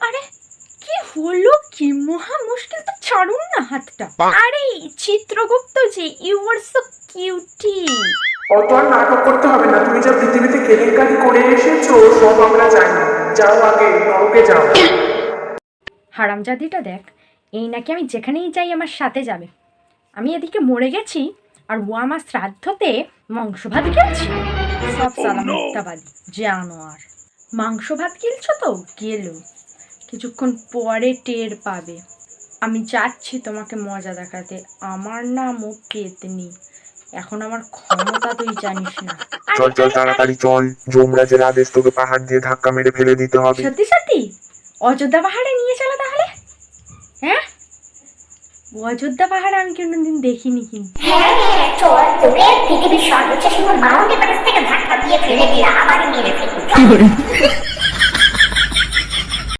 আরে কি হলো, কি মহা মুশকিল, তো ছাড়ুন না হাতটা। আরে চিত্রগুপ্ত জি, ইউ আর সো কিউটি। অত আর নাটক করতে হবে না, তুমি যা পৃথিবীতে কেলেঙ্কারি করে এসেছো সব আমরা জানি। যাও আগে নরকে যাও। হারামজাদিটা দেখ, এই নাকি আমি যেখানেই যাই আমার সাথে যাবে। আমি এদিকে মরে গেছি আর ও আমার শ্রাদ্ধতে মাংস ভাত খেয়েছি। সব সালা মিথ্যাবাদী জানোয়ার। মাংস ভাত গিলছো তো গেলো, কিছুক্ষণ পরে টের পাবে। আমি যাচ্ছি তোমাকে মজা দেখাতে। আমার নামও পেতনি, এখন আমার ক্ষমতা তুই জানিস না। চল চল তাড়াতাড়ি চল, যমরাজের আদেশ, তোকে পাহাড় দিয়ে ধাক্কা মেরে ফেলে দিতে হবে। সত্যি সত্যি অযোধ্যা পাহাড়ে নিয়ে চলো তাহলে। হ্যাঁ, অযোধ্যা পাহাড়ে আমি কোনোদিন দেখিনি কিন্তু। হ্যাঁ হ্যাঁ চল, তোকে পৃথিবীর সর্বোচ্চ সিংহ মাউন্ট এভারেস্ট থেকে ধাক্কা দিয়ে ফেলে দিয়ে আবার মেরে ফেলবো।